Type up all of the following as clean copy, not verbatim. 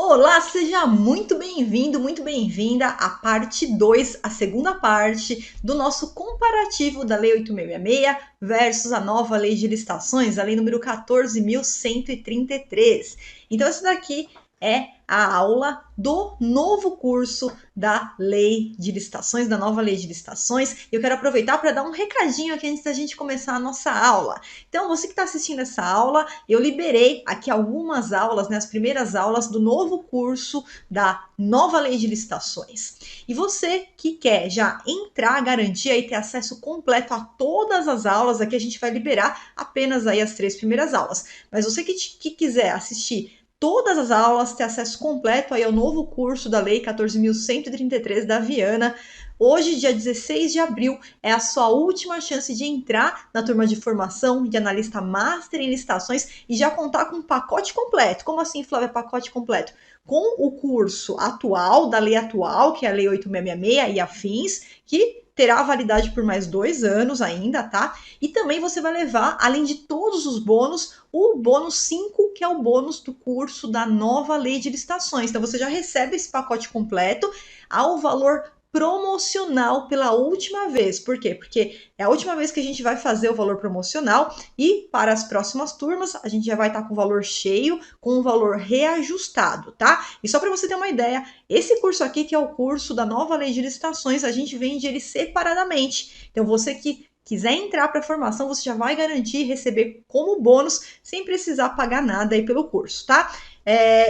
Olá, seja muito bem-vindo, muito bem-vinda à parte 2, a segunda parte do nosso comparativo da Lei 8.666 versus a nova Lei de Licitações, a Lei número 14.133. Então, essa daqui é a aula do novo curso da Lei de Licitações, da nova Lei de Licitações. Eu quero aproveitar para dar um recadinho aqui antes da gente começar a nossa aula. Então, você que está assistindo essa aula, eu liberei aqui algumas aulas, né, as primeiras aulas do novo curso da nova Lei de Licitações. E você que quer já entrar, garantir e ter acesso completo a todas as aulas, aqui a gente vai liberar apenas aí as 3 primeiras aulas. Mas você que quiser assistir todas as aulas, ter acesso completo aí ao novo curso da Lei 14.133 da Viana, hoje, dia 16 de abril, é a sua última chance de entrar na turma de formação de analista master em licitações e já contar com um pacote completo. Como assim, Flávia, pacote completo? Com o curso atual, da lei atual, que é a Lei 8.666 e afins, que terá validade por mais 2 anos ainda, tá? E também você vai levar, além de todos os bônus, o bônus 5, que é o bônus do curso da nova Lei de Licitações. Então você já recebe esse pacote completo ao valor promocional pela última vez. Por quê? Porque é a última vez que a gente vai fazer o valor promocional e para as próximas turmas a gente já vai estar com o valor cheio, com o valor reajustado, tá? E só para você ter uma ideia, esse curso aqui, que é o curso da nova Lei de Licitações, a gente vende ele separadamente. Então você que quiser entrar para a formação, você já vai garantir receber como bônus sem precisar pagar nada aí pelo curso, tá?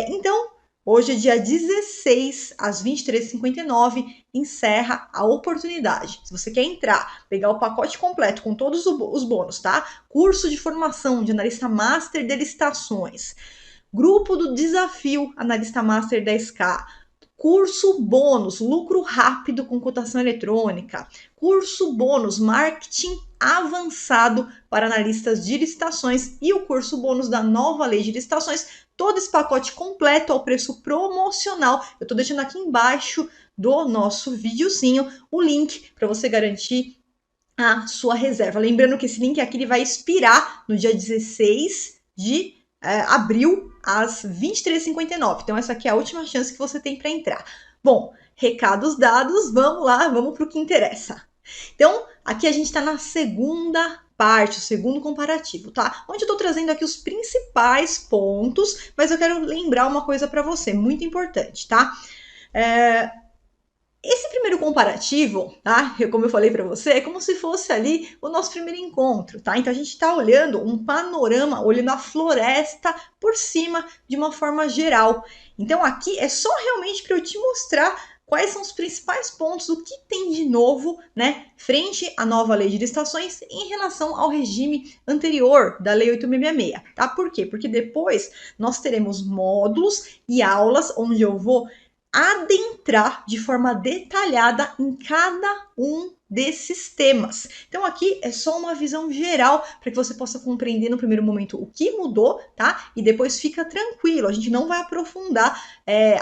Então, hoje é dia 16, às 23h59, encerra a oportunidade. Se você quer entrar, pegar o pacote completo com todos os bônus, tá? Curso de formação de analista master de licitações, grupo do desafio analista master 10K, curso bônus lucro rápido com cotação eletrônica, curso bônus marketing avançado para analistas de licitações e o curso bônus da nova Lei de Licitações. Todo esse pacote completo ao preço promocional. Eu estou deixando aqui embaixo do nosso videozinho o link para você garantir a sua reserva. Lembrando que esse link aqui ele vai expirar no dia 16 de abril, às 23h59. Então, essa aqui é a última chance que você tem para entrar. Bom, recados dados, vamos lá, vamos para o que interessa. Então, aqui a gente está na segunda parte, o segundo comparativo, tá? Onde eu estou trazendo aqui os principais pontos, mas eu quero lembrar uma coisa para você, muito importante, tá? Esse primeiro comparativo, tá? Como eu falei para você, é como se fosse ali o nosso primeiro encontro, tá? Então a gente está olhando um panorama, olhando a floresta por cima de uma forma geral. Então aqui é só realmente para eu te mostrar quais são os principais pontos, o que tem de novo, né, frente à nova Lei de Licitações em relação ao regime anterior da Lei 8.666, tá? Por quê? Porque depois nós teremos módulos e aulas onde eu vou adentrar de forma detalhada em cada um desses temas. Então aqui é só uma visão geral para que você possa compreender no primeiro momento o que mudou, tá? E depois fica tranquilo, a gente não vai aprofundar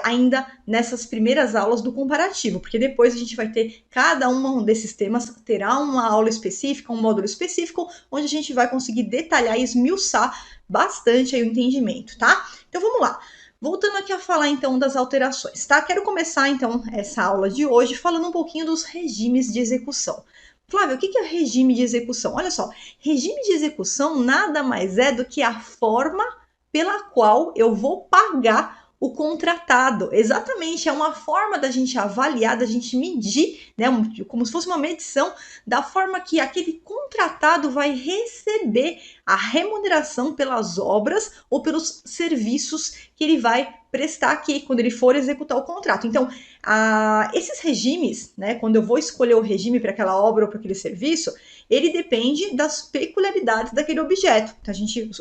ainda nessas primeiras aulas do comparativo, porque depois a gente vai ter cada um desses temas, terá uma aula específica, um módulo específico, onde a gente vai conseguir detalhar e esmiuçar bastante aí o entendimento, tá? Então vamos lá. Voltando aqui a falar então das alterações, tá? Quero começar então essa aula de hoje falando um pouquinho dos regimes de execução. Flávia, o que é regime de execução? Olha só, regime de execução nada mais é do que a forma pela qual eu vou pagar o contratado. Exatamente, é uma forma da gente avaliar, da gente medir, né? Como se fosse uma medição da forma que aquele contratado vai receber a remuneração pelas obras ou pelos serviços que ele vai prestar aqui quando ele for executar o contrato. Então, esses regimes, né, quando eu vou escolher o regime para aquela obra ou para aquele serviço, ele depende das peculiaridades daquele objeto. Então,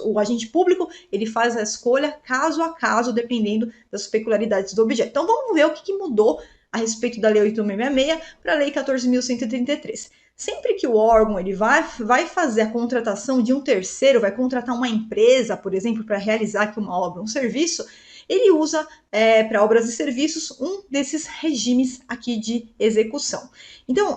o agente público ele faz a escolha caso a caso, dependendo das peculiaridades do objeto. Então, vamos ver o que mudou a respeito da Lei 8.666 para a Lei 14.133. Sempre que o órgão ele vai fazer a contratação de um terceiro, vai contratar uma empresa, por exemplo, para realizar aqui uma obra, um serviço, ele usa para obras e serviços um desses regimes aqui de execução. Então,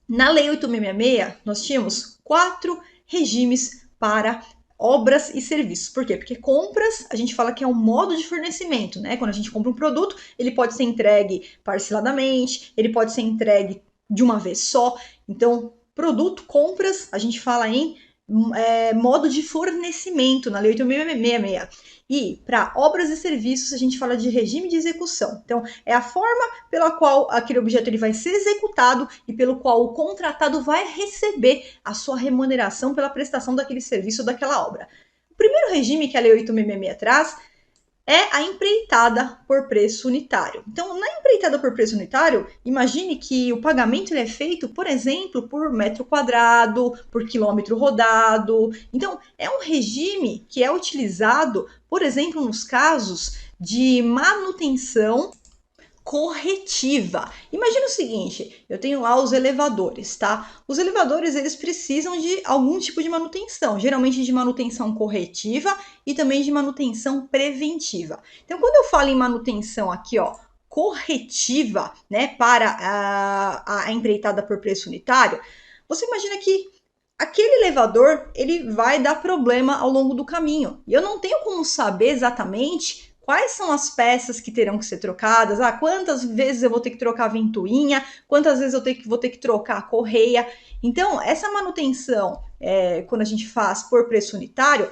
na Lei 8.666, nós tínhamos 4 regimes para obras e serviços. Por quê? Porque compras, a gente fala que é um modo de fornecimento, né? Quando a gente compra um produto, ele pode ser entregue parceladamente, ele pode ser entregue de uma vez só. Então, produto, compras, a gente fala em modo de fornecimento na Lei 8.666. E para obras e serviços, a gente fala de regime de execução. Então, é a forma pela qual aquele objeto ele vai ser executado e pelo qual o contratado vai receber a sua remuneração pela prestação daquele serviço ou daquela obra. O primeiro regime que a Lei 8.666 traz é a empreitada por preço unitário. Então, na empreitada por preço unitário, imagine que o pagamento ele é feito, por exemplo, por metro quadrado, por quilômetro rodado. Então, é um regime que é utilizado, por exemplo, nos casos de manutenção corretiva. Imagina o seguinte, eu tenho lá os elevadores, tá? Os elevadores, eles precisam de algum tipo de manutenção, geralmente de manutenção corretiva e também de manutenção preventiva. Então, quando eu falo em manutenção aqui, ó, corretiva, né, para a empreitada por preço unitário, você imagina que aquele elevador ele vai dar problema ao longo do caminho. E eu não tenho como saber exatamente quais são as peças que terão que ser trocadas, quantas vezes eu vou ter que trocar a ventoinha, quantas vezes eu vou ter que trocar a correia. Então, essa manutenção, quando a gente faz por preço unitário,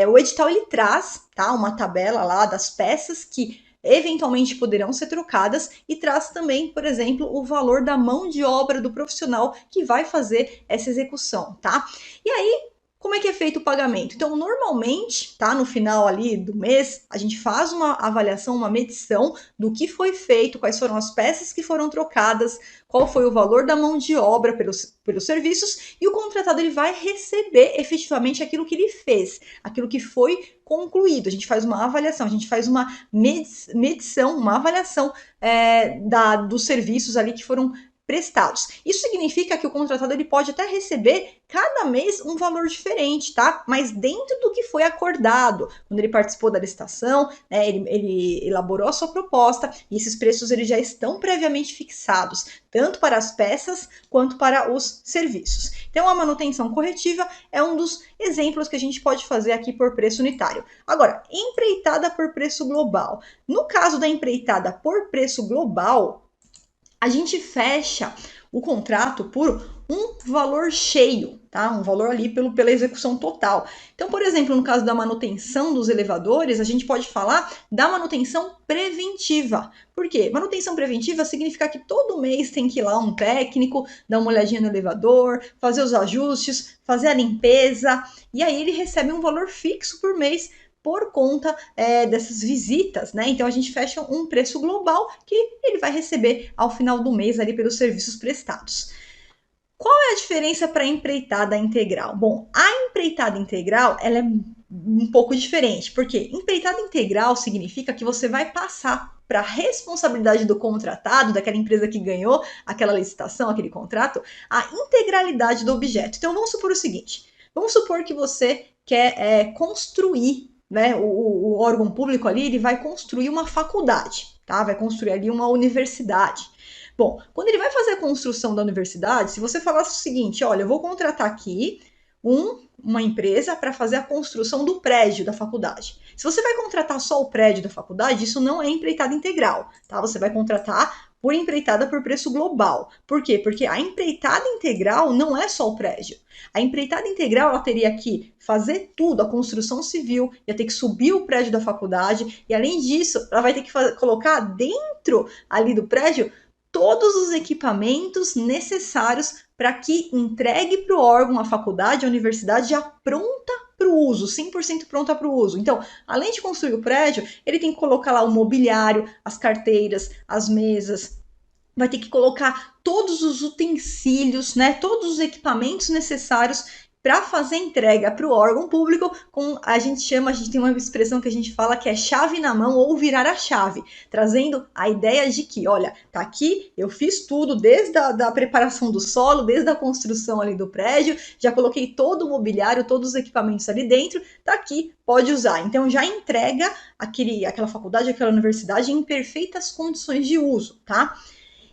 o edital ele traz, tá, uma tabela lá das peças que eventualmente poderão ser trocadas e traz também, por exemplo, o valor da mão de obra do profissional que vai fazer essa execução, tá? E aí, como é que é feito o pagamento? Então, normalmente, tá, no final ali do mês, a gente faz uma avaliação, uma medição do que foi feito, quais foram as peças que foram trocadas, qual foi o valor da mão de obra pelos serviços, e o contratado ele vai receber efetivamente aquilo que ele fez, aquilo que foi concluído. A gente faz uma avaliação, a gente faz uma medição, uma avaliação dos serviços ali que foram prestados. Isso significa que o contratado ele pode até receber cada mês um valor diferente, tá? Mas dentro do que foi acordado, quando ele participou da licitação, né, ele elaborou a sua proposta e esses preços eles já estão previamente fixados, tanto para as peças quanto para os serviços. Então, a manutenção corretiva é um dos exemplos que a gente pode fazer aqui por preço unitário. Agora, empreitada por preço global. No caso da empreitada por preço global, a gente fecha o contrato por um valor cheio, tá? Um valor ali pela execução total. Então, por exemplo, no caso da manutenção dos elevadores, a gente pode falar da manutenção preventiva. Por quê? Manutenção preventiva significa que todo mês tem que ir lá um técnico, dar uma olhadinha no elevador, fazer os ajustes, fazer a limpeza, e aí ele recebe um valor fixo por mês por conta dessas visitas, né? Então a gente fecha um preço global que ele vai receber ao final do mês ali pelos serviços prestados. Qual é a diferença para a empreitada integral? Bom, a empreitada integral ela é um pouco diferente, porque empreitada integral significa que você vai passar para a responsabilidade do contratado, daquela empresa que ganhou aquela licitação, aquele contrato, a integralidade do objeto. Então vamos supor o seguinte: vamos supor que você quer construir, né, o órgão público ali, ele vai construir uma faculdade, tá? Vai construir ali uma universidade. Bom, quando ele vai fazer a construção da universidade, se você falasse o seguinte, olha, eu vou contratar aqui uma empresa para fazer a construção do prédio da faculdade. Se você vai contratar só o prédio da faculdade, isso não é empreitada integral, tá? Você vai contratar por empreitada por preço global. Por quê? Porque a empreitada integral não é só o prédio. A empreitada integral ela teria que fazer tudo, a construção civil, ia ter que subir o prédio da faculdade e, além disso, ela vai ter que colocar dentro ali do prédio todos os equipamentos necessários para que entregue para o órgão, a faculdade, a universidade já pronta para o uso, 100% pronta para o uso. Então, além de construir o prédio, ele tem que colocar lá o mobiliário, as carteiras, as mesas, vai ter que colocar todos os utensílios, né, todos os equipamentos necessários para fazer entrega para o órgão público, a gente tem uma expressão que a gente fala que é chave na mão ou virar a chave, trazendo a ideia de que, olha, tá aqui, eu fiz tudo, desde a preparação do solo, desde a construção ali do prédio, já coloquei todo o mobiliário, todos os equipamentos ali dentro, tá aqui, pode usar. Então já entrega aquela faculdade, aquela universidade em perfeitas condições de uso, tá?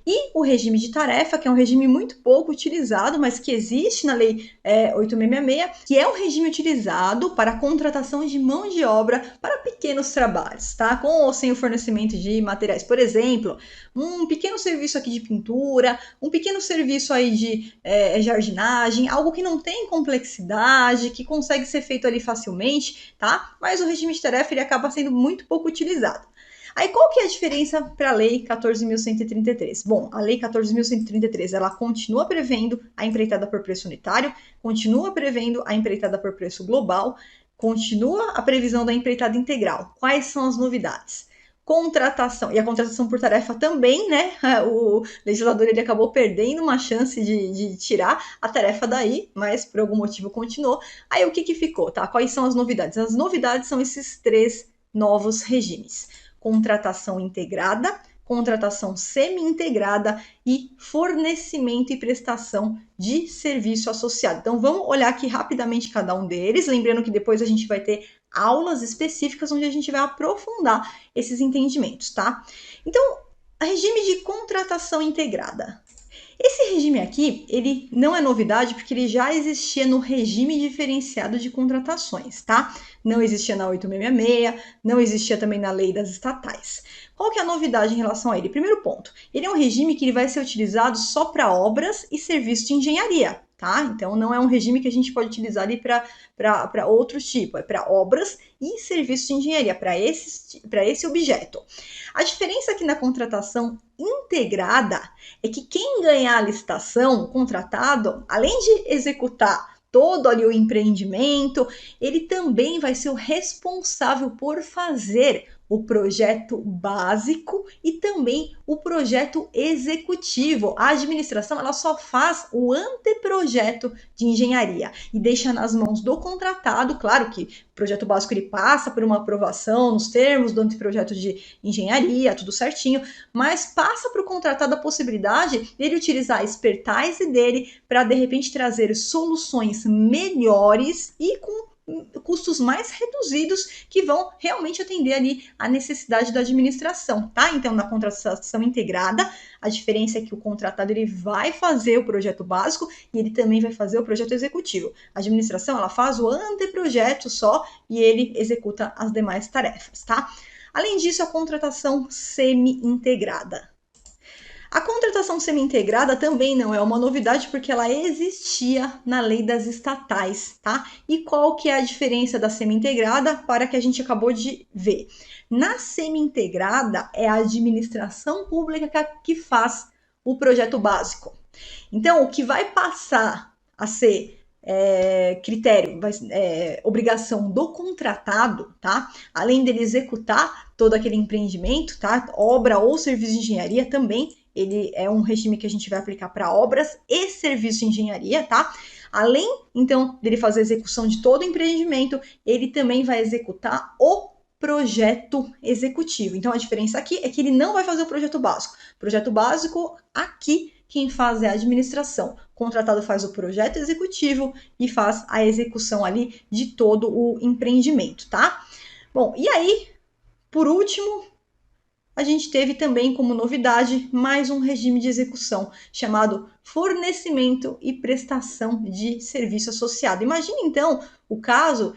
E o regime de tarefa, que é um regime muito pouco utilizado, mas que existe na Lei 8666, que é um regime utilizado para a contratação de mão de obra para pequenos trabalhos, tá? Com ou sem o fornecimento de materiais. Por exemplo, um pequeno serviço aqui de pintura, um pequeno serviço aí de jardinagem, algo que não tem complexidade, que consegue ser feito ali facilmente, tá? Mas o regime de tarefa ele acaba sendo muito pouco utilizado. Aí qual que é a diferença para a Lei 14.133? Bom, a Lei 14.133 ela continua prevendo a empreitada por preço unitário, continua prevendo a empreitada por preço global, continua a previsão da empreitada integral. Quais são as novidades? Contratação, e a contratação por tarefa também, né? O legislador ele acabou perdendo uma chance de tirar a tarefa daí, mas por algum motivo continuou. Aí o que ficou, tá? Quais são as novidades? As novidades são esses 3 novos regimes: contratação integrada, contratação semi-integrada e fornecimento e prestação de serviço associado. Então vamos olhar aqui rapidamente cada um deles, lembrando que depois a gente vai ter aulas específicas onde a gente vai aprofundar esses entendimentos, tá? Então, regime de contratação integrada. Esse regime aqui, ele não é novidade porque ele já existia no regime diferenciado de contratações, tá? Não existia na 8666, não existia também na lei das estatais. Qual que é a novidade em relação a ele? Primeiro ponto, ele é um regime que ele vai ser utilizado só para obras e serviços de engenharia, tá? Então não é um regime que a gente pode utilizar ali para outros tipos, é para obras e serviços de engenharia, para esse objeto. A diferença aqui na contratação integrada é que quem ganhar a licitação, contratado, além de executar todo ali o empreendimento, ele também vai ser o responsável por fazer o projeto básico e também o projeto executivo. A administração ela só faz o anteprojeto de engenharia e deixa nas mãos do contratado. Claro que o projeto básico ele passa por uma aprovação nos termos do anteprojeto de engenharia, tudo certinho, mas passa para o contratado a possibilidade dele utilizar a expertise dele para de repente trazer soluções melhores e com custos mais reduzidos que vão realmente atender ali a necessidade da administração, tá? Então, na contratação integrada, a diferença é que o contratado ele vai fazer o projeto básico e ele também vai fazer o projeto executivo. A administração, ela faz o anteprojeto só e ele executa as demais tarefas, tá? Além disso, a contratação semi-integrada. A contratação semi-integrada também não é uma novidade porque ela existia na lei das estatais, tá? E qual que é a diferença da semi-integrada para a que a gente acabou de ver? Na semi-integrada é a administração pública que faz o projeto básico. Então, o que vai passar a ser critério, obrigação do contratado, tá? Além dele executar todo aquele empreendimento, tá? Obra ou serviço de engenharia também, ele é um regime que a gente vai aplicar para obras e serviços de engenharia, tá? Além, então, dele fazer a execução de todo o empreendimento, ele também vai executar o projeto executivo. Então, a diferença aqui é que ele não vai fazer o projeto básico. O projeto básico, aqui, quem faz é a administração. O contratado faz o projeto executivo e faz a execução ali de todo o empreendimento, tá? Bom, e aí, por último, a gente teve também como novidade mais um regime de execução chamado fornecimento e prestação de serviço associado. Imagine então o caso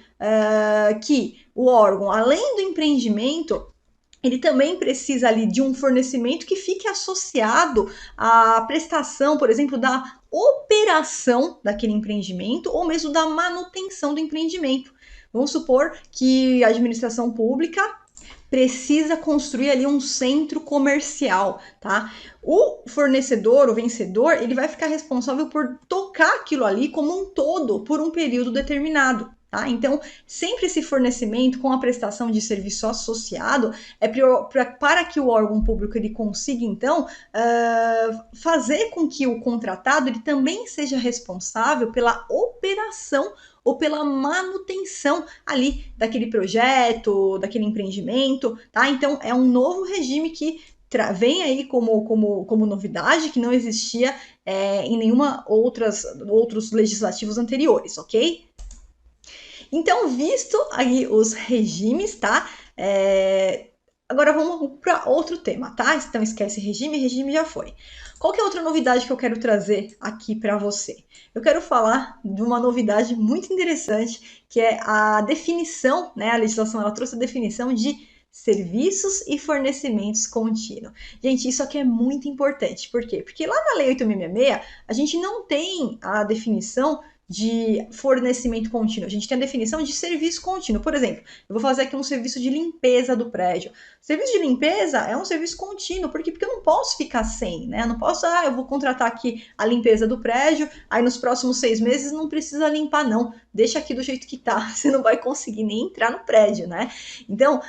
que o órgão, além do empreendimento, ele também precisa ali de um fornecimento que fique associado à prestação, por exemplo, da operação daquele empreendimento ou mesmo da manutenção do empreendimento. Vamos supor que a administração pública precisa construir ali um centro comercial, tá? O fornecedor, o vencedor, ele vai ficar responsável por tocar aquilo ali como um todo por um período determinado. Tá? Então, sempre esse fornecimento com a prestação de serviço associado é para que o órgão público ele consiga, então, fazer com que o contratado ele também seja responsável pela operação ou pela manutenção ali daquele projeto, daquele empreendimento, tá? Então, é um novo regime que vem aí como novidade, que não existia em nenhuma outros legislativos anteriores, ok? Então, visto aí os regimes, tá? Agora vamos para outro tema, tá? Então esquece regime, regime já foi. Qual que é outra novidade que eu quero trazer aqui para você? Eu quero falar de uma novidade muito interessante, que é a definição, né? A legislação ela trouxe a definição de serviços e fornecimentos contínuos. Gente, isso aqui é muito importante. Por quê? Porque lá na Lei 8.666, a gente não tem a definição de fornecimento contínuo. A gente tem a definição de serviço contínuo. Por exemplo, eu vou fazer aqui um serviço de limpeza do prédio. Serviço de limpeza é um serviço contínuo, porque eu não posso ficar sem, né? Eu não posso, eu vou contratar aqui a limpeza do prédio, aí nos próximos 6 meses não precisa limpar, não. Deixa aqui do jeito que tá, você não vai conseguir nem entrar no prédio, né? Então,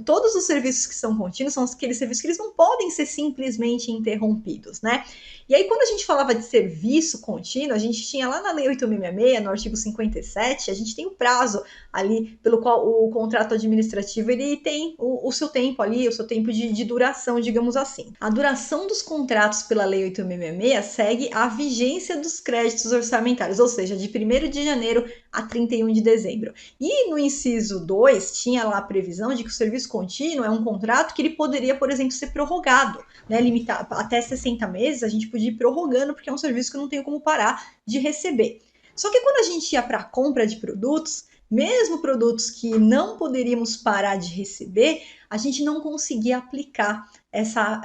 todos os serviços que são contínuos são aqueles serviços que eles não podem ser simplesmente interrompidos, né? E aí, quando a gente falava de serviço contínuo, a gente tinha lá na Lei 8.666, no artigo 57, a gente tem o prazo ali pelo qual o contrato administrativo ele tem o seu tempo ali, o seu tempo de duração, digamos assim. A duração dos contratos pela Lei 8.666 segue a vigência dos créditos orçamentários, ou seja, de 1º de janeiro a 31 de dezembro. E no inciso 2, tinha lá a previsão de que o serviço contínuo é um contrato que ele poderia, por exemplo, ser prorrogado, né, limitar até 60 meses, a gente podia ir prorrogando, porque é um serviço que eu não tenho como parar de receber. Só que quando a gente ia para a compra de produtos, mesmo produtos que não poderíamos parar de receber, a gente não conseguia aplicar essa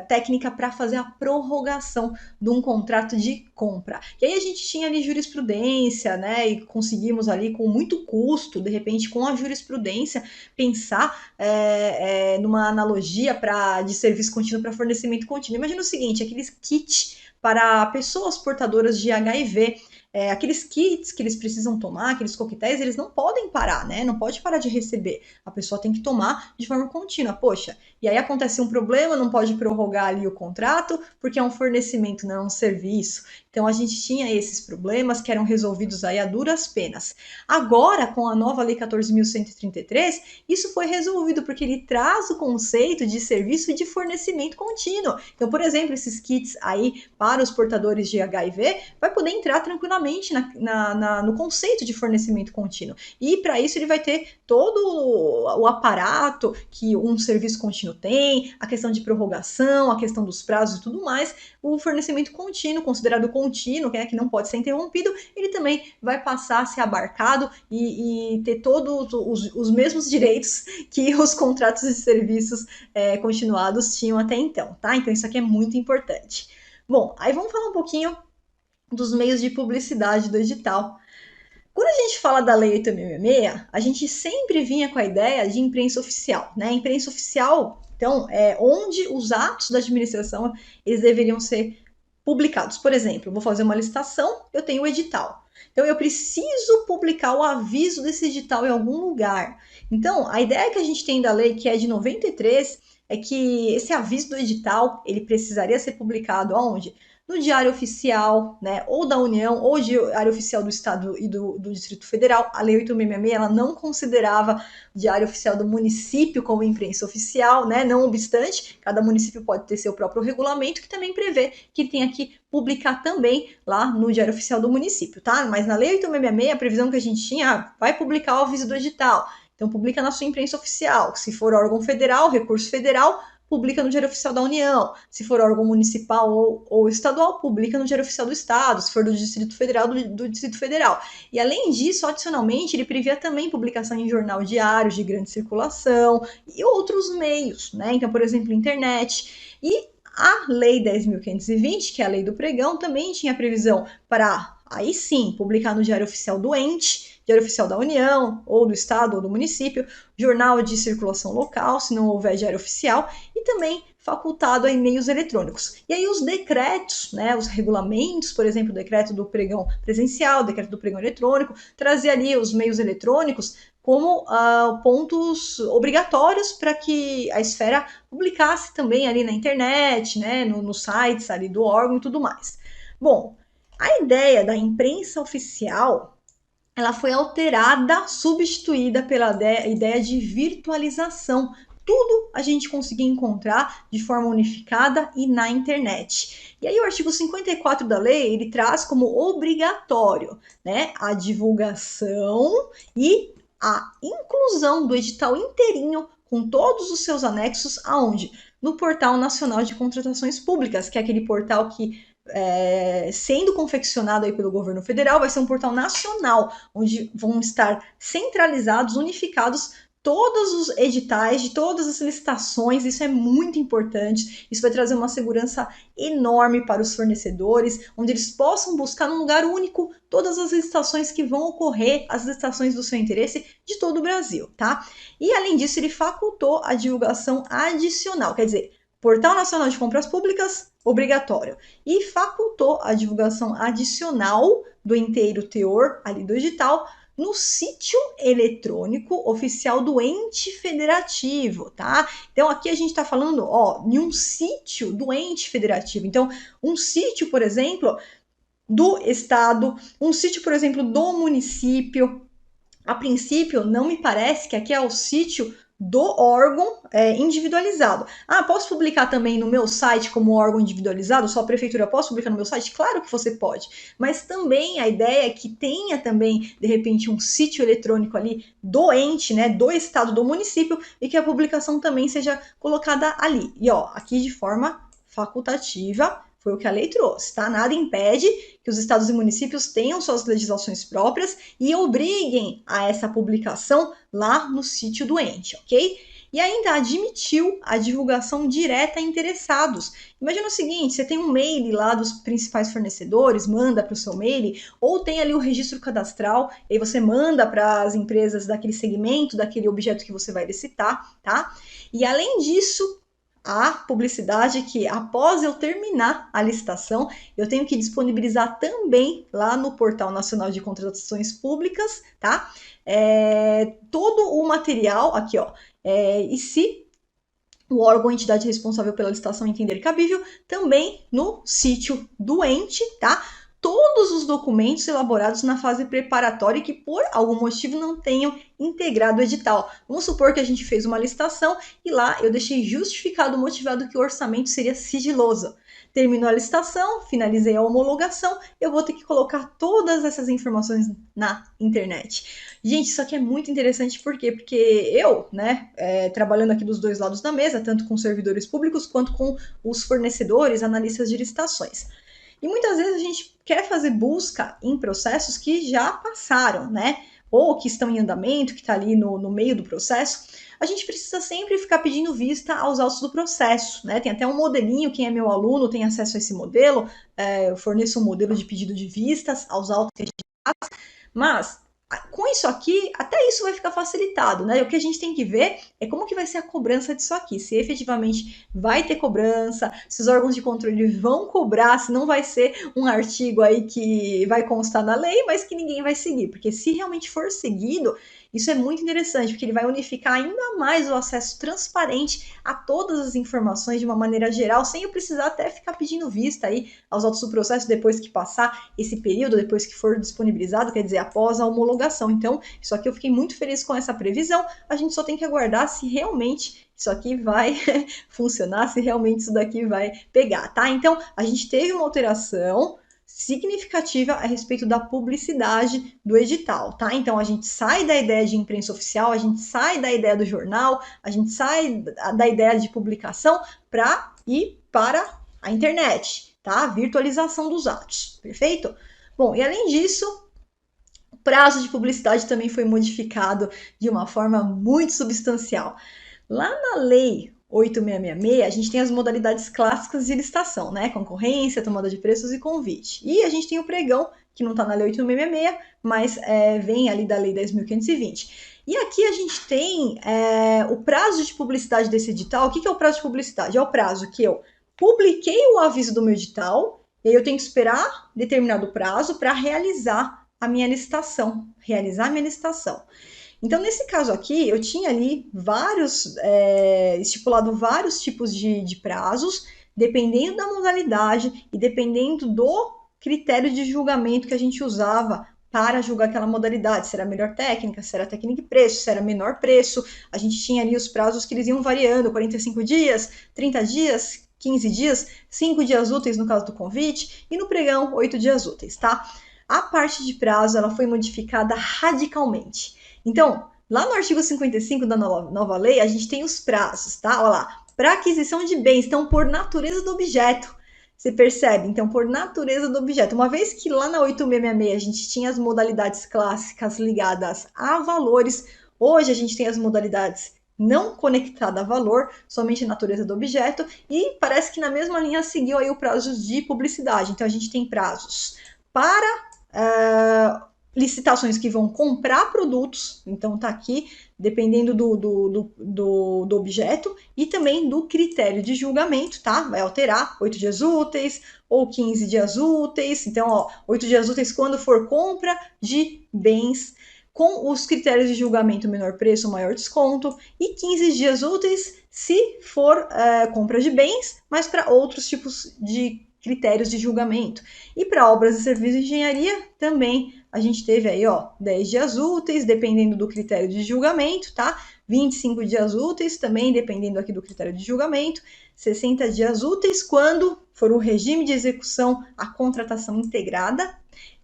técnica para fazer a prorrogação de um contrato de compra. E aí a gente tinha ali jurisprudência, né? E conseguimos ali com muito custo, de repente, com a jurisprudência, pensar numa analogia de serviço contínuo para fornecimento contínuo. Imagina o seguinte: aqueles kits para pessoas portadoras de HIV. Aqueles kits que eles precisam tomar, aqueles coquetéis, eles não podem parar, né? Não pode parar de receber. A pessoa tem que tomar de forma contínua. Poxa, e aí acontece um problema, não pode prorrogar ali o contrato, porque é um fornecimento, não é um serviço. Então a gente tinha esses problemas que eram resolvidos aí a duras penas. Agora, com a nova Lei 14.133, isso foi resolvido, porque ele traz o conceito de serviço de fornecimento contínuo. Então, por exemplo, esses kits aí para os portadores de HIV vai poder entrar tranquilamente no conceito de fornecimento contínuo. E para isso ele vai ter todo o aparato que um serviço contínuo tem, a questão de prorrogação, a questão dos prazos e tudo mais. O fornecimento contínuo, considerado contínuo, que não pode ser interrompido, ele também vai passar a ser abarcado e ter todos os mesmos direitos que os contratos de serviços continuados tinham até então, tá? Então isso aqui é muito importante. Bom, aí vamos falar um pouquinho dos meios de publicidade do edital. Quando a gente fala da Lei 8.666, a gente sempre vinha com a ideia de imprensa oficial, né? Imprensa oficial, então, é onde os atos da administração eles deveriam ser publicados. Por exemplo, eu vou fazer uma licitação, eu tenho o edital. Então, eu preciso publicar o aviso desse edital em algum lugar. Então, a ideia que a gente tem da lei, que é de 93, é que esse aviso do edital, ele precisaria ser publicado aonde? No Diário Oficial, né, ou da União, ou Diário Oficial do Estado e do Distrito Federal. A Lei 8.666 ela não considerava o Diário Oficial do município como imprensa oficial, né? Não obstante, cada município pode ter seu próprio regulamento, que também prevê que tenha que publicar também lá no Diário Oficial do município, tá? Mas na Lei 8.666, a previsão que a gente tinha, vai publicar o aviso do edital. Então, publica na sua imprensa oficial. Se for órgão federal, recurso federal, publica no Diário Oficial da União. Se for órgão municipal ou estadual, publica no Diário Oficial do Estado. Se for do Distrito Federal, do Distrito Federal. E além disso, adicionalmente, ele previa também publicação em jornal diário de grande circulação e outros meios, né? Então, por exemplo, internet. E a Lei 10.520, que é a Lei do Pregão, também tinha previsão para, aí sim, publicar no Diário Oficial do ente, Diário Oficial da União, ou do Estado, ou do município, jornal de circulação local, se não houver diário oficial, e também facultado a e-mails eletrônicos. E aí os decretos, né, os regulamentos, por exemplo, o decreto do pregão presencial, o decreto do pregão eletrônico, trazia ali os meios eletrônicos como pontos obrigatórios para que a esfera publicasse também ali na internet, né, nos sites ali do órgão e tudo mais. Bom, a ideia da imprensa oficial ela foi alterada, substituída pela ideia de virtualização. Tudo a gente conseguia encontrar de forma unificada e na internet. E aí o artigo 54 da lei, ele traz como obrigatório, né, a divulgação e a inclusão do edital inteirinho com todos os seus anexos, aonde? No Portal Nacional de Contratações Públicas, que é aquele portal que, sendo confeccionado aí pelo governo federal, vai ser um portal nacional, onde vão estar centralizados, unificados todos os editais de todas as licitações. Isso é muito importante, isso vai trazer uma segurança enorme para os fornecedores, onde eles possam buscar num lugar único todas as licitações que vão ocorrer, as licitações do seu interesse de todo o Brasil, tá? E além disso, ele facultou a divulgação adicional, quer dizer, Portal Nacional de Compras Públicas, obrigatório, e facultou a divulgação adicional do inteiro teor ali do edital no sítio eletrônico oficial do ente federativo, tá? Então aqui a gente está falando, ó, de um sítio do ente federativo. Então, um sítio, por exemplo, do estado, um sítio, por exemplo, do município. A princípio, não me parece que aqui é o sítio do órgão individualizado. Ah, posso publicar também no meu site como órgão individualizado? Só a prefeitura posso publicar no meu site? Claro que você pode. Mas também a ideia é que tenha também, de repente, um sítio eletrônico ali do ente, né, do estado, do município, e que a publicação também seja colocada ali. E ó, aqui de forma facultativa, foi o que a lei trouxe, tá? Nada impede que os estados e municípios tenham suas legislações próprias e obriguem a essa publicação lá no sítio do ente, ok? E ainda admitiu a divulgação direta a interessados. Imagina o seguinte, você tem um mail lá dos principais fornecedores, manda para o seu mail, ou tem ali o registro cadastral, e aí você manda para as empresas daquele segmento, daquele objeto que você vai licitar, tá? E além disso, a publicidade que após eu terminar a licitação, eu tenho que disponibilizar também lá no Portal Nacional de Contratações Públicas, tá? Todo o material aqui, ó. E se o órgão ou entidade responsável pela licitação entender cabível, também no sítio do ente, tá? Todos os documentos elaborados na fase preparatória que por algum motivo não tenham integrado o edital. Vamos supor que a gente fez uma licitação e lá eu deixei justificado, motivado que o orçamento seria sigiloso. Terminou a licitação, finalizei a homologação, eu vou ter que colocar todas essas informações na internet. Gente, isso aqui é muito interessante, por quê? Porque eu, né, trabalhando aqui dos dois lados da mesa, tanto com servidores públicos quanto com os fornecedores, analistas de licitações. E muitas vezes a gente quer fazer busca em processos que já passaram, né? Ou que estão em andamento, que está ali no meio do processo. A gente precisa sempre ficar pedindo vista aos autos do processo, né? Tem até um modelinho, quem é meu aluno tem acesso a esse modelo. Eu forneço um modelo de pedido de vistas aos autos registrados, mas com isso aqui, até isso vai ficar facilitado, né? O que a gente tem que ver é como que vai ser a cobrança disso aqui, se efetivamente vai ter cobrança, se os órgãos de controle vão cobrar, se não vai ser um artigo aí que vai constar na lei, mas que ninguém vai seguir, porque se realmente for seguido, isso é muito interessante, porque ele vai unificar ainda mais o acesso transparente a todas as informações de uma maneira geral, sem eu precisar até ficar pedindo vista aí aos autos do processo depois que passar esse período, depois que for disponibilizado, quer dizer, após a homologação. Então, isso aqui eu fiquei muito feliz com essa previsão, a gente só tem que aguardar se realmente isso aqui vai funcionar, se realmente isso daqui vai pegar, tá? Então, a gente teve uma alteração significativa a respeito da publicidade do edital, tá? Então a gente sai da ideia de imprensa oficial, a gente sai da ideia do jornal, a gente sai da ideia de publicação para ir para a internet, tá? Virtualização dos atos, perfeito? Bom, e além disso, o prazo de publicidade também foi modificado de uma forma muito substancial. Lá na lei 8666, a gente tem as modalidades clássicas de licitação, né? Concorrência, tomada de preços e convite. E a gente tem o pregão, que não está na lei 8666, mas vem ali da lei 10.520. E aqui a gente tem o prazo de publicidade desse edital. O que é o prazo de publicidade? É o prazo que eu publiquei o aviso do meu edital, e aí eu tenho que esperar determinado prazo para realizar a minha licitação. Então, nesse caso aqui, eu tinha ali estipulado vários tipos de prazos, dependendo da modalidade e dependendo do critério de julgamento que a gente usava para julgar aquela modalidade, se era melhor técnica, se era técnica e preço, se era menor preço. A gente tinha ali os prazos que eles iam variando, 45 dias, 30 dias, 15 dias, 5 dias úteis no caso do convite, e no pregão, 8 dias úteis, tá? A parte de prazo, ela foi modificada radicalmente. Então, lá no artigo 55 da nova lei, a gente tem os prazos, tá? Olha lá, para aquisição de bens, então por natureza do objeto. Você percebe? Então, por natureza do objeto. Uma vez que lá na 8666 a gente tinha as modalidades clássicas ligadas a valores, hoje a gente tem as modalidades não conectadas a valor, somente a natureza do objeto, e parece que na mesma linha seguiu aí o prazo de publicidade. Então, a gente tem prazos para licitações que vão comprar produtos, então tá aqui, dependendo do objeto, e também do critério de julgamento, tá? Vai alterar 8 dias úteis ou 15 dias úteis. Então, ó, 8 dias úteis quando for compra de bens com os critérios de julgamento menor preço, maior desconto, e 15 dias úteis se for compra de bens, mas para outros tipos de critérios de julgamento. E para obras e serviços de engenharia, também a gente teve aí, ó, 10 dias úteis, dependendo do critério de julgamento, tá? 25 dias úteis, também dependendo aqui do critério de julgamento, 60 dias úteis quando for o regime de execução a contratação integrada,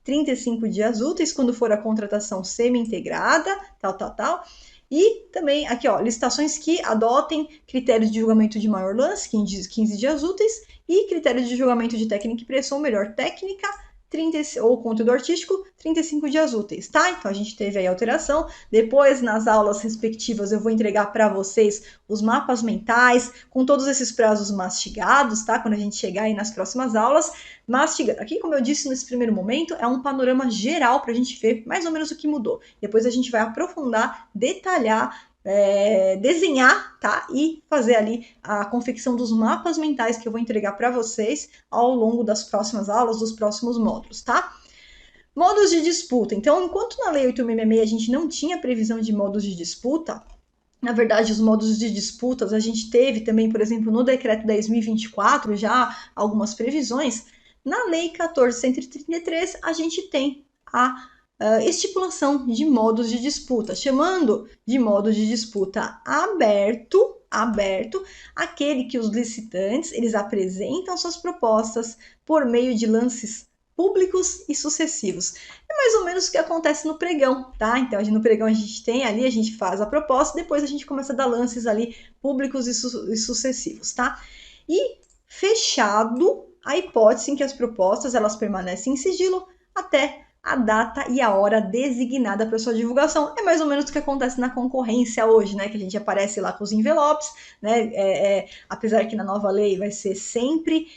35 dias úteis quando for a contratação semi-integrada, tal. E também aqui, ó, licitações que adotem critérios de julgamento de maior lance, 15 dias úteis, e critérios de julgamento de técnica e preço, ou melhor, técnica, 30, ou conteúdo artístico, 35 dias úteis, tá? Então a gente teve aí a alteração. Depois, nas aulas respectivas, eu vou entregar para vocês os mapas mentais, com todos esses prazos mastigados, tá? Quando a gente chegar aí nas próximas aulas, mastigando. Aqui, como eu disse nesse primeiro momento, é um panorama geral para a gente ver mais ou menos o que mudou. Depois a gente vai aprofundar, detalhar, desenhar, tá? E fazer ali a confecção dos mapas mentais que eu vou entregar para vocês ao longo das próximas aulas, dos próximos módulos, tá? Modos de disputa. Então, enquanto na Lei 8.666 a gente não tinha previsão de modos de disputa, na verdade, os modos de disputas a gente teve também, por exemplo, no Decreto 10.024, já algumas previsões. Na Lei 14.133, a gente tem a estipulação de modos de disputa, chamando de modo de disputa aberto, aquele que os licitantes eles apresentam suas propostas por meio de lances públicos e sucessivos. É mais ou menos o que acontece no pregão, tá? Então, no pregão a gente tem ali, a gente faz a proposta, depois a gente começa a dar lances ali públicos e sucessivos, tá? E fechado a hipótese em que as propostas elas permanecem em sigilo até a data e a hora designada para sua divulgação. É mais ou menos o que acontece na concorrência hoje, né? Que a gente aparece lá com os envelopes, né? Apesar que na nova lei vai ser sempre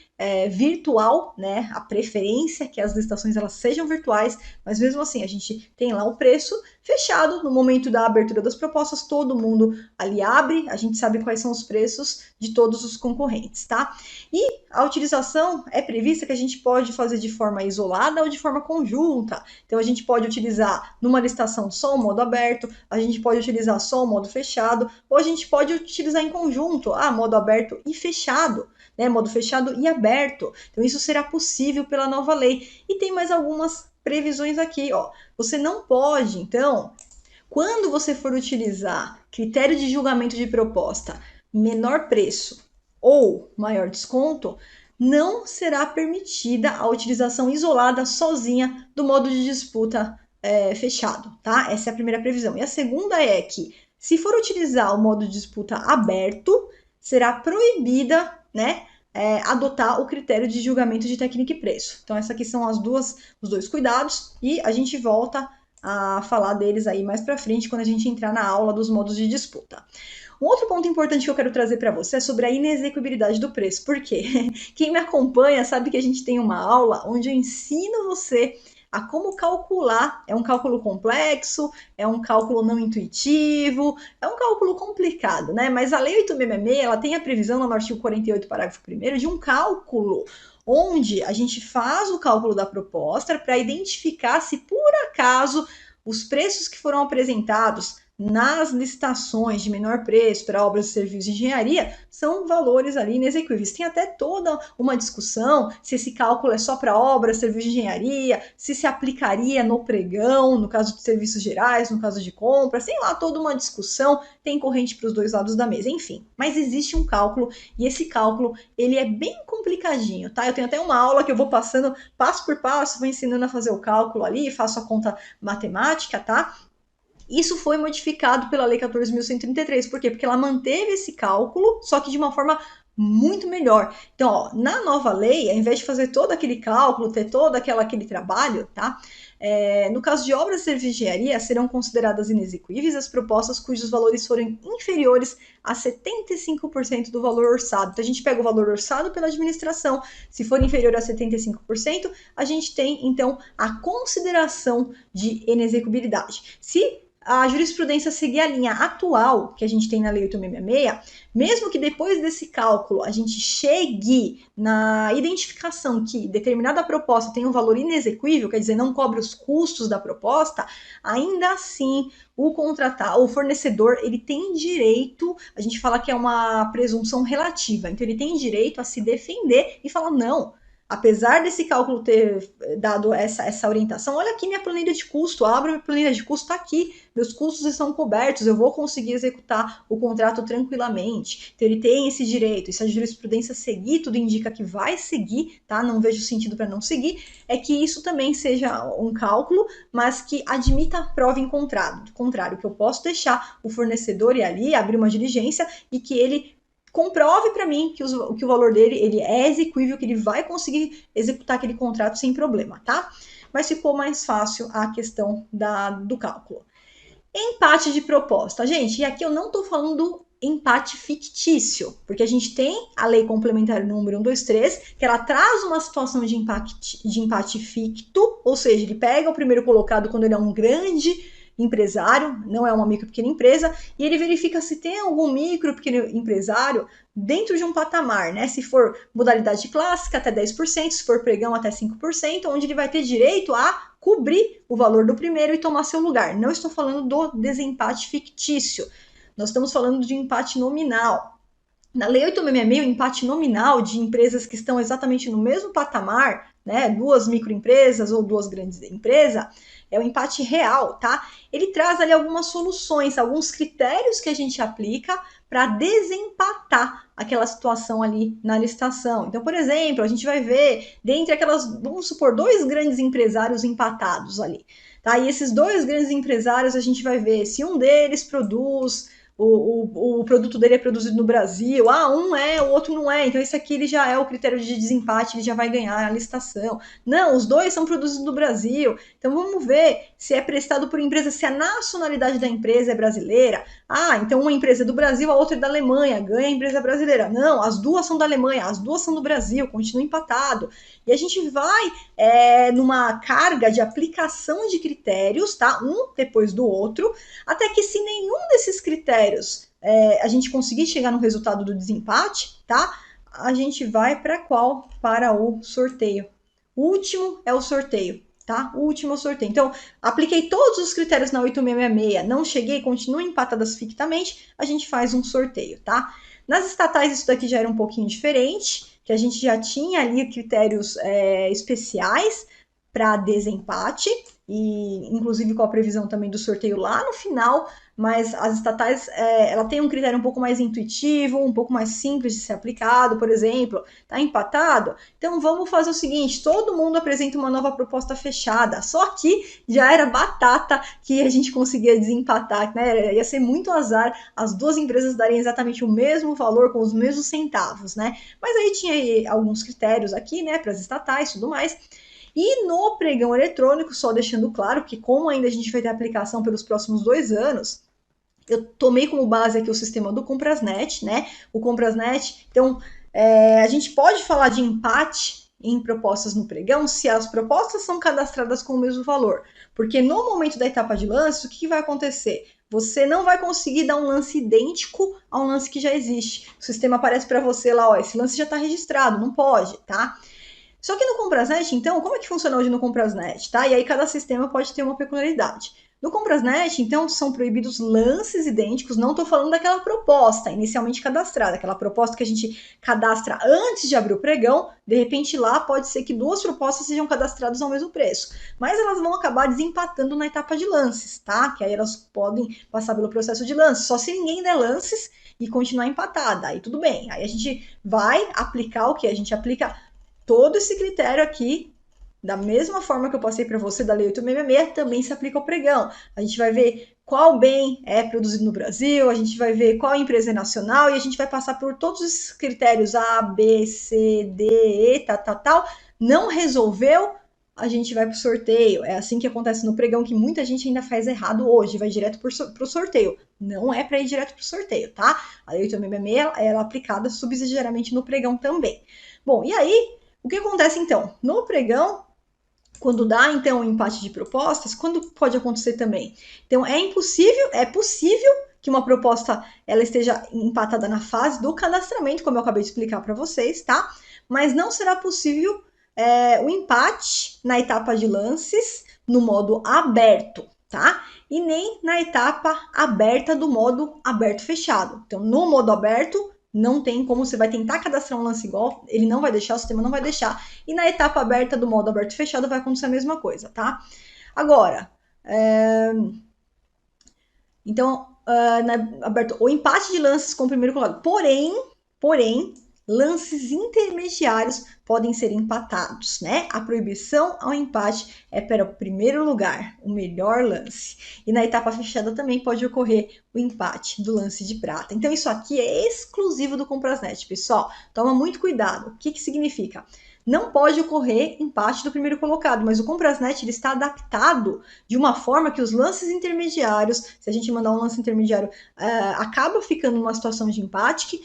virtual, né? A preferência que as licitações elas sejam virtuais, mas mesmo assim a gente tem lá o preço fechado no momento da abertura das propostas, todo mundo ali abre, a gente sabe quais são os preços de todos os concorrentes, tá? E a utilização é prevista que a gente pode fazer de forma isolada ou de forma conjunta. Então a gente pode utilizar numa licitação só o modo aberto, a gente pode utilizar só o modo fechado, ou a gente pode utilizar em conjunto, modo aberto e fechado, né? Modo fechado e aberto. Então isso será possível pela nova lei. E tem mais algumas previsões aqui, ó. Você não pode, então, quando você for utilizar critério de julgamento de proposta, menor preço ou maior desconto, não será permitida a utilização isolada sozinha do modo de disputa fechado, tá? Essa é a primeira previsão. E a segunda é que, se for utilizar o modo de disputa aberto, será proibida, né, adotar o critério de julgamento de técnica e preço. Então, essas aqui são os dois cuidados e a gente volta a falar deles aí mais para frente quando a gente entrar na aula dos modos de disputa. Um outro ponto importante que eu quero trazer para você é sobre a inexequibilidade do preço. Por quê? Quem me acompanha sabe que a gente tem uma aula onde eu ensino você a como calcular. É um cálculo complexo, é um cálculo não intuitivo, é um cálculo complicado, né? Mas a Lei 8.666, ela tem a previsão no artigo 48, parágrafo 1º, de um cálculo onde a gente faz o cálculo da proposta para identificar se por acaso os preços que foram apresentados nas licitações de menor preço para obras e serviços de engenharia são valores ali inexequíveis. Tem até toda uma discussão se esse cálculo é só para obras, serviços de engenharia, se aplicaria no pregão, no caso de serviços gerais, no caso de compras, tem lá toda uma discussão, tem corrente para os dois lados da mesa, enfim. Mas existe um cálculo e esse cálculo ele é bem complicadinho, tá? Eu tenho até uma aula que eu vou passando passo por passo, vou ensinando a fazer o cálculo ali, faço a conta matemática, tá? Isso foi modificado pela Lei 14.133. Por quê? Porque ela manteve esse cálculo, só que de uma forma muito melhor. Então, ó, na nova lei, ao invés de fazer todo aquele cálculo, ter todo aquele trabalho, tá? No caso de obras de serviço de engenharia, serão consideradas inexequíveis as propostas cujos valores forem inferiores a 75% do valor orçado. Então, a gente pega o valor orçado pela administração. Se for inferior a 75%, a gente tem, então, a consideração de inexecuibilidade. Se a jurisprudência seguir a linha atual que a gente tem na Lei 8.666, mesmo que depois desse cálculo a gente chegue na identificação que determinada proposta tem um valor inexequível, quer dizer, não cobre os custos da proposta, ainda assim o fornecedor, ele tem direito, a gente fala que é uma presunção relativa, então ele tem direito a se defender e falar, não, apesar desse cálculo ter dado essa orientação, olha aqui minha planilha de custo, abra minha planilha de custo, está aqui, meus custos estão cobertos, eu vou conseguir executar o contrato tranquilamente. Então ele tem esse direito, e se a jurisprudência seguir, tudo indica que vai seguir, tá? Não vejo sentido para não seguir, é que isso também seja um cálculo, mas que admita a prova em contrário, que eu posso deixar o fornecedor ir ali, abrir uma diligência e que ele comprove para mim que o valor dele ele é exequível, que ele vai conseguir executar aquele contrato sem problema, tá? Mas ficou mais fácil a questão do cálculo. Empate de proposta. Gente, e aqui eu não estou falando do empate fictício, porque a gente tem a lei complementar número 123, que ela traz uma situação de empate ficto, ou seja, ele pega o primeiro colocado quando ele é um grande empresário, não é uma micro pequena empresa, e ele verifica se tem algum micro pequeno empresário dentro de um patamar, né? Se for modalidade clássica, até 10%, se for pregão, até 5%, onde ele vai ter direito a cobrir o valor do primeiro e tomar seu lugar. Não estou falando do desempate fictício, nós estamos falando de empate nominal. Na Lei 8.666, o empate nominal de empresas que estão exatamente no mesmo patamar, né, duas microempresas ou duas grandes empresas, é o empate real, tá? Ele traz ali algumas soluções, alguns critérios que a gente aplica para desempatar aquela situação ali na licitação. Então, por exemplo, a gente vai ver, dentre aquelas, vamos supor, dois grandes empresários empatados ali, tá? E esses dois grandes empresários, a gente vai ver se um deles produz o produto dele é produzido no Brasil, um é, o outro não é, então esse aqui ele já é o critério de desempate, ele já vai ganhar a licitação. Não, os dois são produzidos no Brasil, então vamos ver se é prestado por empresa, se a nacionalidade da empresa é brasileira. Então uma empresa é do Brasil, a outra é da Alemanha, ganha a empresa brasileira. Não, as duas são da Alemanha, as duas são do Brasil, continua empatado. E a gente vai numa carga de aplicação de critérios, tá? Um depois do outro, até que se nenhum desses critérios a gente conseguir chegar no resultado do desempate, tá? A gente vai para qual? Para o sorteio. O último é o sorteio, tá? O último é o sorteio. Então, apliquei todos os critérios na 8666, não cheguei, continuo empatadas fictamente, a gente faz um sorteio, tá? Nas estatais isso daqui já era um pouquinho diferente, que a gente já tinha ali critérios especiais para desempate, e inclusive com a previsão também do sorteio lá no final, mas as estatais, ela tem um critério um pouco mais intuitivo, um pouco mais simples de ser aplicado, por exemplo, tá empatado? Então vamos fazer o seguinte, todo mundo apresenta uma nova proposta fechada, só que já era batata que a gente conseguia desempatar, né? Ia ser muito azar as duas empresas darem exatamente o mesmo valor, com os mesmos centavos, né? Mas aí tinha alguns critérios aqui, né, para as estatais e tudo mais. E no pregão eletrônico, só deixando claro que como ainda a gente vai ter aplicação pelos próximos 2 anos, eu tomei como base aqui o sistema do Comprasnet, né? O Comprasnet, então a gente pode falar de empate em propostas no pregão se as propostas são cadastradas com o mesmo valor. Porque no momento da etapa de lance, o que vai acontecer? Você não vai conseguir dar um lance idêntico a um lance que já existe. O sistema aparece para você lá, ó, esse lance já está registrado, não pode, tá? Só que no Comprasnet, então, como é que funciona hoje no Comprasnet, tá? E aí cada sistema pode ter uma peculiaridade. No Comprasnet, então, são proibidos lances idênticos, não estou falando daquela proposta inicialmente cadastrada, aquela proposta que a gente cadastra antes de abrir o pregão, de repente lá pode ser que duas propostas sejam cadastradas ao mesmo preço, mas elas vão acabar desempatando na etapa de lances, tá? Que aí elas podem passar pelo processo de lances, só se ninguém der lances e continuar empatada, aí tudo bem. Aí a gente vai aplicar o que? A gente aplica todo esse critério aqui da mesma forma que eu passei para você da Lei 866, também se aplica ao pregão. A gente vai ver qual bem é produzido no Brasil, a gente vai ver qual empresa é nacional e a gente vai passar por todos os critérios A, B, C, D, E, tal. Não resolveu, a gente vai para o sorteio. É assim que acontece no pregão, que muita gente ainda faz errado hoje, vai direto para o sorteio. Não é para ir direto para o sorteio, tá? A Lei 866 ela é aplicada subsidiariamente no pregão também. Bom, e aí, o que acontece então? No pregão, quando dá então um empate de propostas, quando pode acontecer também? Então é possível que uma proposta ela esteja empatada na fase do cadastramento, como eu acabei de explicar para vocês, tá? Mas não será possível o empate na etapa de lances no modo aberto, tá? E nem na etapa aberta do modo aberto fechado. Então, no modo aberto, não tem como você vai tentar cadastrar um lance igual, ele não vai deixar, o sistema não vai deixar. E na etapa aberta do modo aberto e fechado vai acontecer a mesma coisa, tá? Agora, então, aberto, o empate de lances com o primeiro colocado. Porém, lances intermediários podem ser empatados, né? A proibição ao empate é para o primeiro lugar, o melhor lance. E na etapa fechada também pode ocorrer o empate do lance de prata. Então, isso aqui é exclusivo do Comprasnet, pessoal. Toma muito cuidado. O que significa? Não pode ocorrer empate do primeiro colocado, mas o Comprasnet ele está adaptado de uma forma que os lances intermediários, se a gente mandar um lance intermediário, acaba ficando numa situação de empate,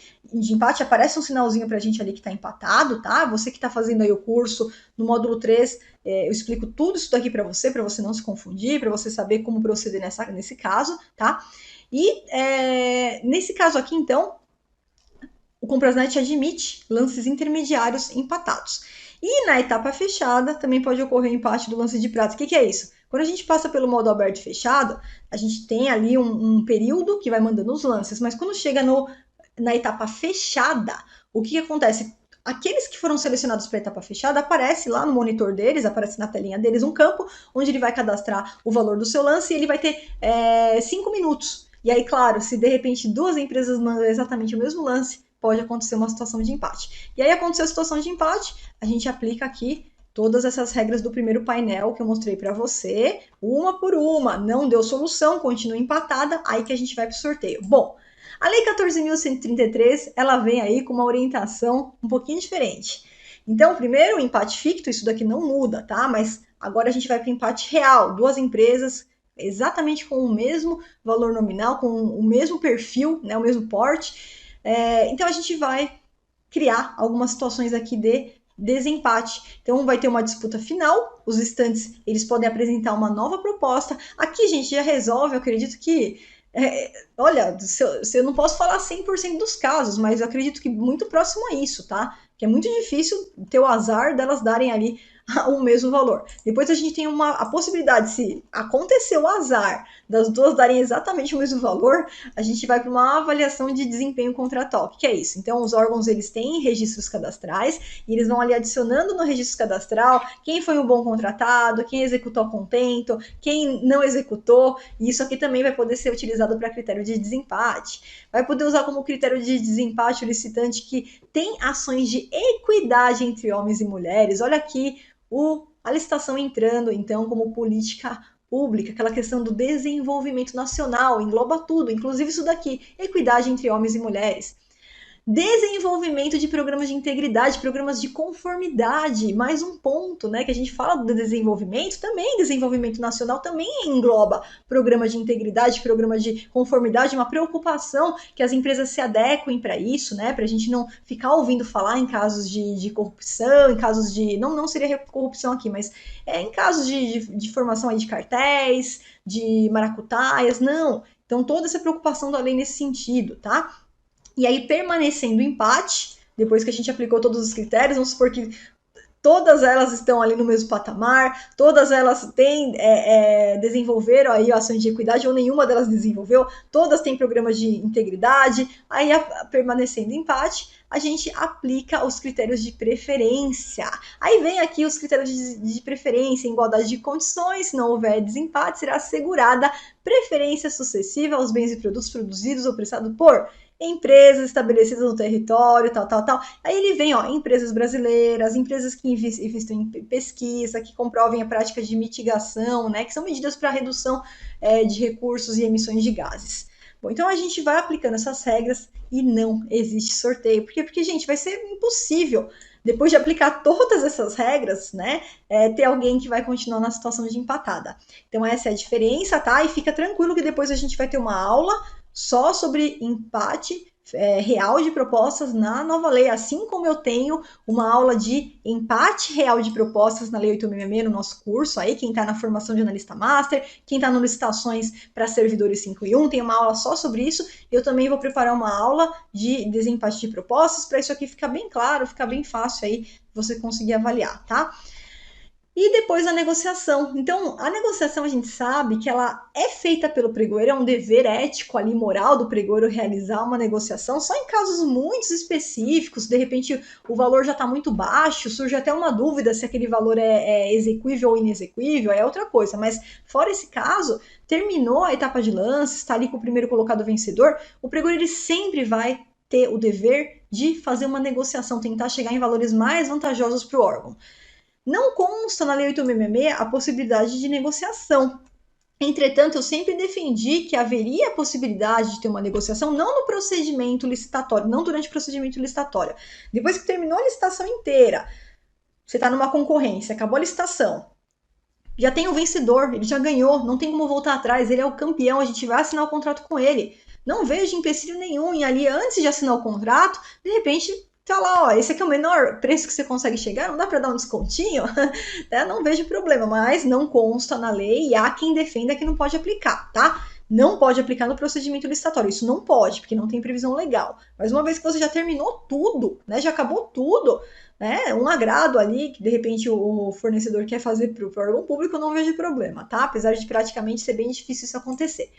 aparece um sinalzinho para a gente ali que está empatado, tá? Você que está fazendo aí o curso no módulo 3, eu explico tudo isso daqui para você não se confundir, para você saber como proceder nesse caso, tá? E nesse caso aqui, então, o Comprasnet admite lances intermediários empatados. E na etapa fechada também pode ocorrer empate do lance de prata. O que é isso? Quando a gente passa pelo modo aberto e fechado, a gente tem ali um período que vai mandando os lances, mas quando chega na etapa fechada, o que acontece? Aqueles que foram selecionados para a etapa fechada, aparece lá no monitor deles, aparece na telinha deles um campo onde ele vai cadastrar o valor do seu lance e ele vai ter 5 minutos. E aí, claro, se de repente duas empresas mandam exatamente o mesmo lance, pode acontecer uma situação de empate. E aí aconteceu a situação de empate, a gente aplica aqui todas essas regras do primeiro painel que eu mostrei para você, uma por uma. Não deu solução, continua empatada, aí que a gente vai para o sorteio. Bom, a Lei 14.133, ela vem aí com uma orientação um pouquinho diferente. Então, primeiro, o empate ficto, isso daqui não muda, tá? Mas agora a gente vai para o empate real, duas empresas exatamente com o mesmo valor nominal, com o mesmo perfil, né, o mesmo porte. Então a gente vai criar algumas situações aqui de desempate. Então vai ter uma disputa final, os estantes eles podem apresentar uma nova proposta. Aqui a gente já resolve, eu acredito que olha, eu não posso falar 100% dos casos, mas eu acredito que muito próximo a isso, tá? Que é muito difícil ter o azar delas darem ali o mesmo valor. Depois a gente tem a possibilidade, se acontecer o azar das duas darem exatamente o mesmo valor, a gente vai para uma avaliação de desempenho contratual. O que é isso? Então, os órgãos eles têm registros cadastrais e eles vão ali adicionando no registro cadastral quem foi um bom contratado, quem executou a contento, quem não executou, e isso aqui também vai poder ser utilizado para critério de desempate. Vai poder usar como critério de desempate o licitante que tem ações de equidade entre homens e mulheres. Olha aqui a licitação entrando, então, como política pública, aquela questão do desenvolvimento nacional, engloba tudo, inclusive isso daqui, equidade entre homens e mulheres. Desenvolvimento de programas de integridade, programas de conformidade, mais um ponto, né, que a gente fala do desenvolvimento, também desenvolvimento nacional também engloba programa de integridade, programa de conformidade, uma preocupação que as empresas se adequem para isso, né, para a gente não ficar ouvindo falar em casos de corrupção, em casos de, não seria corrupção aqui, mas em casos de formação aí de cartéis, de maracutaias, não. Então toda essa preocupação da lei nesse sentido, tá? E aí, permanecendo o empate, depois que a gente aplicou todos os critérios, vamos supor que todas elas estão ali no mesmo patamar, todas elas desenvolveram aí ações de equidade, ou nenhuma delas desenvolveu, todas têm programas de integridade, aí permanecendo empate, a gente aplica os critérios de preferência. Aí vem aqui os critérios de preferência, igualdade de condições, se não houver desempate, será assegurada preferência sucessiva aos bens e produtos produzidos ou prestados por empresas estabelecidas no território, tal, tal, tal. Aí ele vem, ó, empresas brasileiras, empresas que investem em pesquisa, que comprovem a prática de mitigação, né, que são medidas para redução de recursos e emissões de gases. Bom, então a gente vai aplicando essas regras e não existe sorteio. Por quê? Porque, gente, vai ser impossível, depois de aplicar todas essas regras, né, ter alguém que vai continuar na situação de empatada. Então essa é a diferença, tá? E fica tranquilo que depois a gente vai ter uma aula só sobre empate real de propostas na nova lei, assim como eu tenho uma aula de empate real de propostas na Lei 8.666 no nosso curso, aí quem está na formação de analista master, quem está no licitações para servidores 5 e 1, tem uma aula só sobre isso. Eu também vou preparar uma aula de desempate de propostas para isso aqui ficar bem claro, ficar bem fácil aí você conseguir avaliar, tá? E depois a negociação. Então, a negociação a gente sabe que ela é feita pelo pregoeiro, é um dever ético ali, moral do pregoeiro realizar uma negociação, só em casos muito específicos, de repente o valor já está muito baixo, surge até uma dúvida se aquele valor é exequível ou inexequível, é outra coisa. Mas fora esse caso, terminou a etapa de lance, está ali com o primeiro colocado vencedor, o pregoeiro ele sempre vai ter o dever de fazer uma negociação, tentar chegar em valores mais vantajosos para o órgão. Não consta na Lei 8.666 a possibilidade de negociação. Entretanto, eu sempre defendi que haveria a possibilidade de ter uma negociação, não no procedimento licitatório, não durante o procedimento licitatório. Depois que terminou a licitação inteira, você está numa concorrência, acabou a licitação, já tem o vencedor, ele já ganhou, não tem como voltar atrás, ele é o campeão, a gente vai assinar o contrato com ele. Não vejo empecilho nenhum em ali, antes de assinar o contrato, de repente tá lá, ó, esse aqui é o menor preço que você consegue chegar, não dá para dar um descontinho? Não vejo problema, mas não consta na lei e há quem defenda que não pode aplicar, tá? Não pode aplicar no procedimento licitatório, isso não pode, porque não tem previsão legal. Mas uma vez que você já terminou tudo, né, já acabou tudo, né, um agrado ali, que de repente o fornecedor quer fazer para o órgão público, eu não vejo problema, tá? Apesar de praticamente ser bem difícil isso acontecer.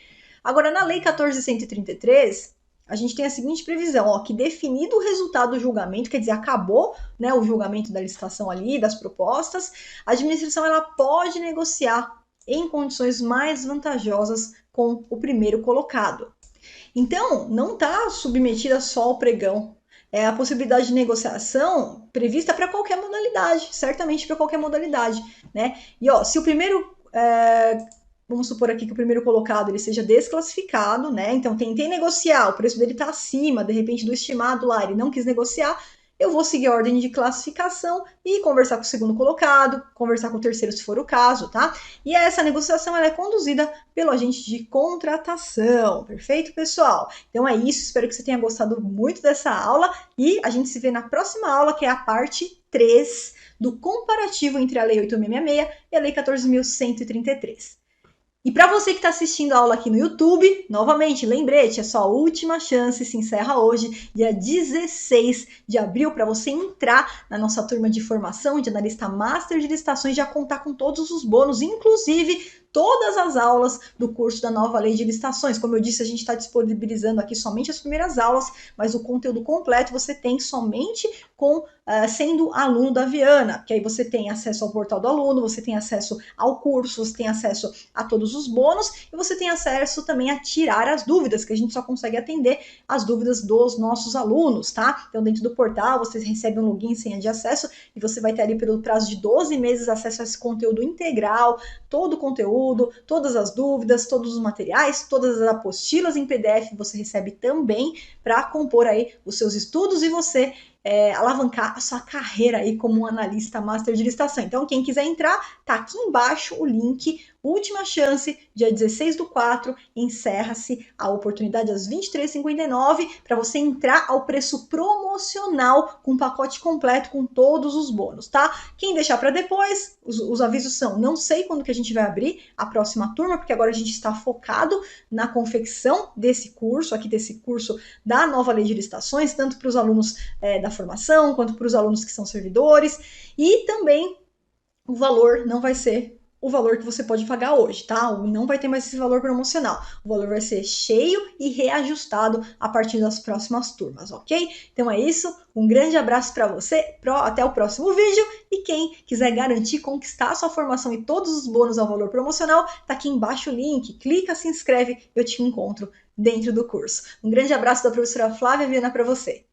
Agora, na Lei 14.133, a gente tem a seguinte previsão, ó, que definido o resultado do julgamento, quer dizer, acabou, né, o julgamento da licitação ali, das propostas, a administração ela pode negociar em condições mais vantajosas com o primeiro colocado. Então, não está submetida só ao pregão. É a possibilidade de negociação prevista para qualquer modalidade, certamente para qualquer modalidade, né? E ó, se o primeiro vamos supor aqui que o primeiro colocado ele seja desclassificado, né? Então tentei negociar, o preço dele está acima, de repente, do estimado lá, ele não quis negociar, eu vou seguir a ordem de classificação e conversar com o segundo colocado, conversar com o terceiro se for o caso, tá? E essa negociação ela é conduzida pelo agente de contratação, perfeito, pessoal? Então é isso, espero que você tenha gostado muito dessa aula e a gente se vê na próxima aula, que é a parte 3 do comparativo entre a Lei 8.666 e a Lei 14.133. E para você que está assistindo a aula aqui no YouTube, novamente, lembrete, é sua última chance, se encerra hoje, dia 16 de abril, para você entrar na nossa turma de formação de analista master de licitações, já contar com todos os bônus, inclusive todas as aulas do curso da nova lei de licitações. Como eu disse, a gente está disponibilizando aqui somente as primeiras aulas, mas o conteúdo completo você tem somente com sendo aluno da Viana, que aí você tem acesso ao portal do aluno, você tem acesso ao curso, você tem acesso a todos os bônus e você tem acesso também a tirar as dúvidas, que a gente só consegue atender as dúvidas dos nossos alunos, tá? Então, dentro do portal, você recebe um login e senha de acesso e você vai ter ali pelo prazo de 12 meses acesso a esse conteúdo integral, todo o conteúdo, todas as dúvidas, todos os materiais, todas as apostilas em PDF você recebe também para compor aí os seus estudos e você alavancar a sua carreira aí como um analista master de licitação. Então, quem quiser entrar, tá aqui embaixo o link. Última chance, dia 16/4, encerra-se a oportunidade às 23h59 para você entrar ao preço promocional com o pacote completo com todos os bônus, tá? Quem deixar para depois, os avisos são, não sei quando que a gente vai abrir a próxima turma, porque agora a gente está focado na confecção desse curso, aqui desse curso da nova lei de licitações, tanto para os alunos da formação, quanto para os alunos que são servidores, e também o valor não vai ser o valor que você pode pagar hoje, tá? Não vai ter mais esse valor promocional. O valor vai ser cheio e reajustado a partir das próximas turmas, ok? Então é isso. Um grande abraço para você. Até o próximo vídeo. E quem quiser garantir conquistar a sua formação e todos os bônus ao valor promocional, tá aqui embaixo o link. Clica, se inscreve, eu te encontro dentro do curso. Um grande abraço da professora Flávia Viana para você.